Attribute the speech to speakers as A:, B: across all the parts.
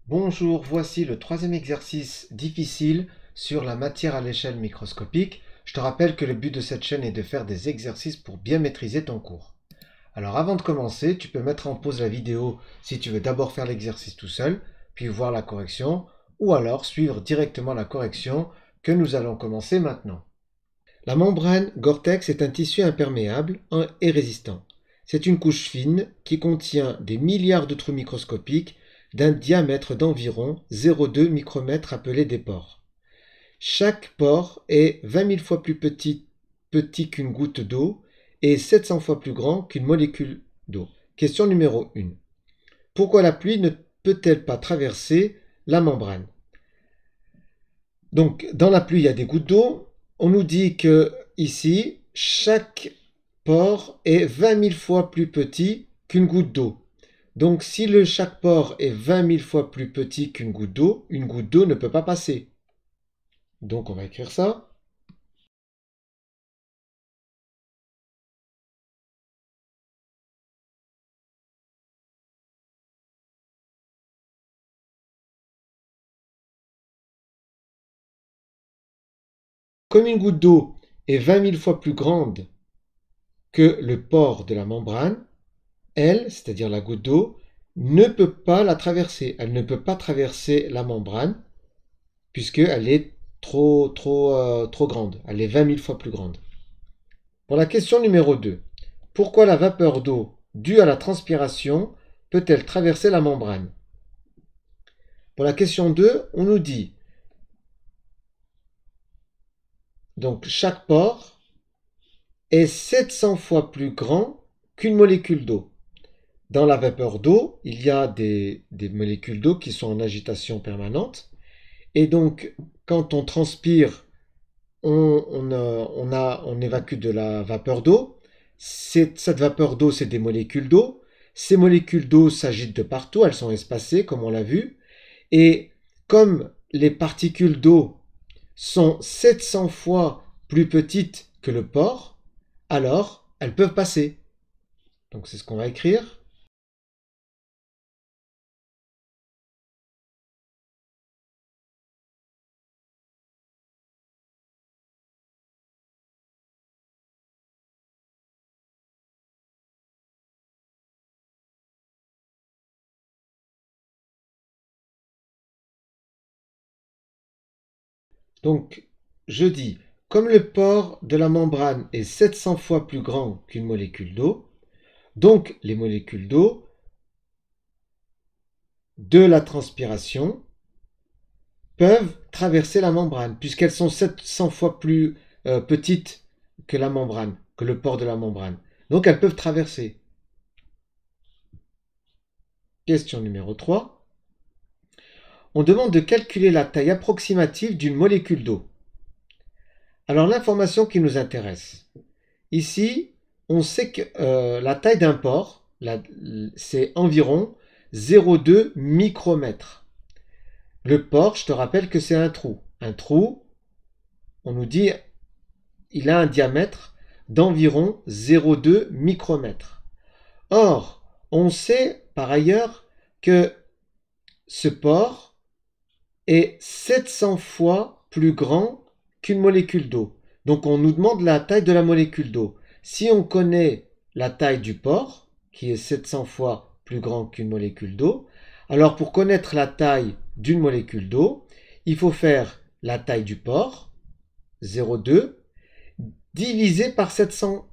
A: Bonjour, voici le troisième exercice difficile sur la matière à l'échelle microscopique. Je te rappelle que le but de cette chaîne est de faire des exercices pour bien maîtriser ton cours. Alors avant de commencer, tu peux mettre en pause la vidéo si tu veux d'abord faire l'exercice tout seul, puis voir la correction, ou alors suivre directement la correction que nous allons commencer maintenant. La membrane Gore-Tex est un tissu imperméable et résistant. C'est une couche fine qui contient des milliards de trous microscopiques d'un diamètre d'environ 0,2 micromètres appelés des pores. Chaque pore est 20 000 fois plus petit qu'une goutte d'eau et 700 fois plus grand qu'une molécule d'eau. Question numéro 1. Pourquoi la pluie ne peut-elle pas traverser la membrane? Donc, dans la pluie, il y a des gouttes d'eau. On nous dit que ici, chaque pore est 20 000 fois plus petit qu'une goutte d'eau. Donc, si chaque pore est 20 000 fois plus petit qu'une goutte d'eau ne peut pas passer. Donc, on va écrire ça. Comme une goutte d'eau est 20 000 fois plus grande que le pore de la membrane, elle, c'est-à-dire la goutte d'eau, ne peut pas la traverser. Elle ne peut pas traverser la membrane puisqu'elle est trop grande. Elle est 20 000 fois plus grande. Pour la question numéro 2, pourquoi la vapeur d'eau due à la transpiration peut-elle traverser la membrane? Pour la question 2, on nous dit donc chaque pore est 700 fois plus grand qu'une molécule d'eau. Dans la vapeur d'eau, il y a des molécules d'eau qui sont en agitation permanente. Et donc, quand on transpire, on évacue de la vapeur d'eau. Cette vapeur d'eau, c'est des molécules d'eau. Ces molécules d'eau s'agitent de partout, elles sont espacées, comme on l'a vu. Et comme les particules d'eau sont 700 fois plus petites que le pore, alors elles peuvent passer. Donc c'est ce qu'on va écrire. Donc, je dis, comme le pore de la membrane est 700 fois plus grand qu'une molécule d'eau, donc les molécules d'eau de la transpiration peuvent traverser la membrane, puisqu'elles sont 700 fois plus petites que la membrane, que le pore de la membrane. Donc elles peuvent traverser. Question numéro 3. On demande de calculer la taille approximative d'une molécule d'eau. Alors l'information qui nous intéresse. Ici, on sait que la taille d'un pore, c'est environ 0,2 micromètres. Le pore, je te rappelle que c'est un trou. Un trou, on nous dit, il a un diamètre d'environ 0,2 micromètres. Or, on sait par ailleurs que ce pore est 700 fois plus grand qu'une molécule d'eau. Donc on nous demande la taille de la molécule d'eau. Si on connaît la taille du pore, qui est 700 fois plus grand qu'une molécule d'eau, alors pour connaître la taille d'une molécule d'eau, il faut faire la taille du pore, 0,2, divisé par 700,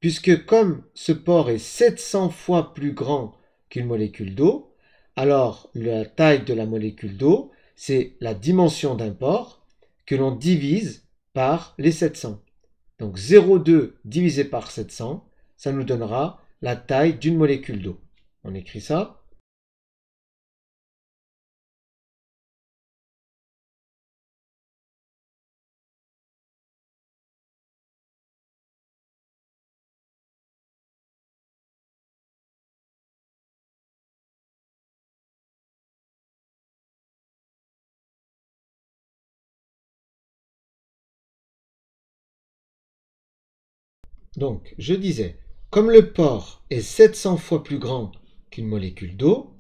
A: puisque comme ce pore est 700 fois plus grand qu'une molécule d'eau, alors la taille de la molécule d'eau, c'est la dimension d'un pore que l'on divise par les 700. Donc 0,2 divisé par 700, ça nous donnera la taille d'une molécule d'eau. On écrit ça. Donc, je disais, comme le pore est 700 fois plus grand qu'une molécule d'eau,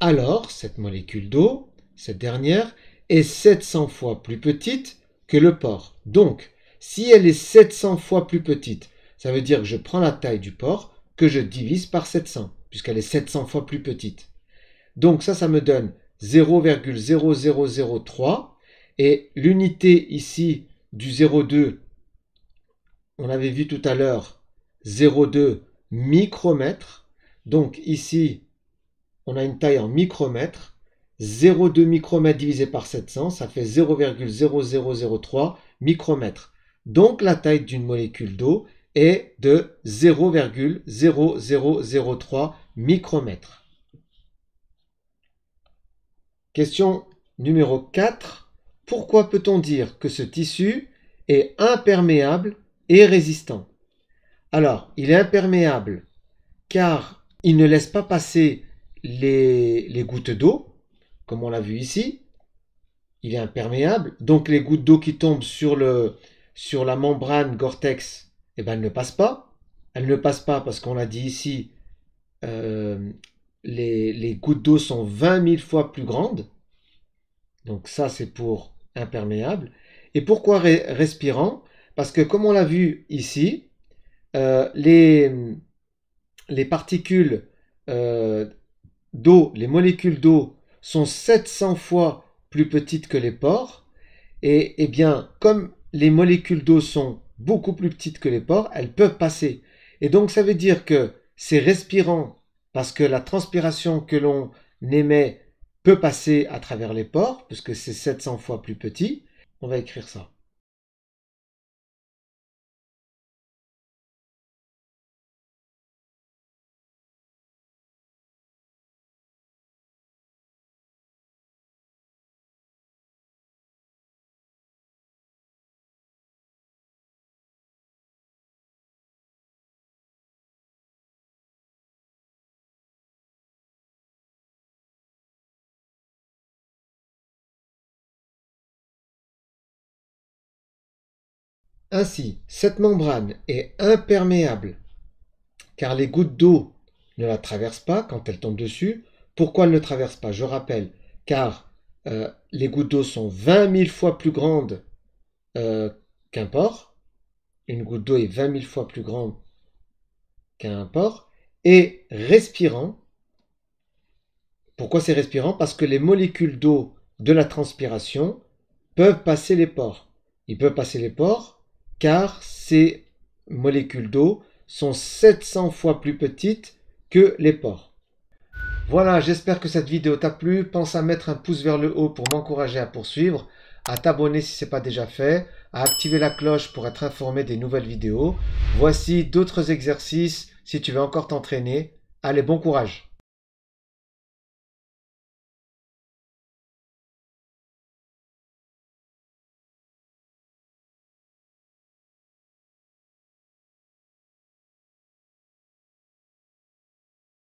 A: alors cette molécule d'eau, cette dernière, est 700 fois plus petite que le pore. Donc, si elle est 700 fois plus petite, ça veut dire que je prends la taille du pore, que je divise par 700, puisqu'elle est 700 fois plus petite. Donc ça me donne 0,0003, et l'unité ici du 0,2, on avait vu tout à l'heure 0,2 micromètres. Donc ici, on a une taille en micromètres. 0,2 micromètres divisé par 700, ça fait 0,0003 micromètres. Donc la taille d'une molécule d'eau est de 0,0003 micromètres. Question numéro 4. Pourquoi peut-on dire que ce tissu est imperméable et résistant? Alors, il est imperméable car il ne laisse pas passer les gouttes d'eau, comme on l'a vu ici. Il est imperméable, donc les gouttes d'eau qui tombent sur la membrane Gore-Tex, eh ben, elles ne passent pas. Elles ne passent pas parce qu'on l'a dit ici, les gouttes d'eau sont 20 000 fois plus grandes. Donc ça, c'est pour imperméable. Et pourquoi respirant? Parce que comme on l'a vu ici, les particules d'eau, les molécules d'eau sont 700 fois plus petites que les pores. Et bien, comme les molécules d'eau sont beaucoup plus petites que les pores, elles peuvent passer. Et donc, ça veut dire que c'est respirant parce que la transpiration que l'on émet peut passer à travers les pores, puisque c'est 700 fois plus petit. On va écrire ça. Ainsi, cette membrane est imperméable car les gouttes d'eau ne la traversent pas quand elles tombent dessus. Pourquoi elles ne traversent pas? Je rappelle, car les gouttes d'eau sont 20 000 fois plus grandes qu'un pore. Une goutte d'eau est 20 000 fois plus grande qu'un pore. Et respirant. Pourquoi c'est respirant? Parce que les molécules d'eau de la transpiration peuvent passer les pores. Ils peuvent passer les pores car ces molécules d'eau sont 700 fois plus petites que les pores. Voilà, j'espère que cette vidéo t'a plu. Pense à mettre un pouce vers le haut pour m'encourager à poursuivre, à t'abonner si ce n'est pas déjà fait, à activer la cloche pour être informé des nouvelles vidéos. Voici d'autres exercices si tu veux encore t'entraîner. Allez, bon courage!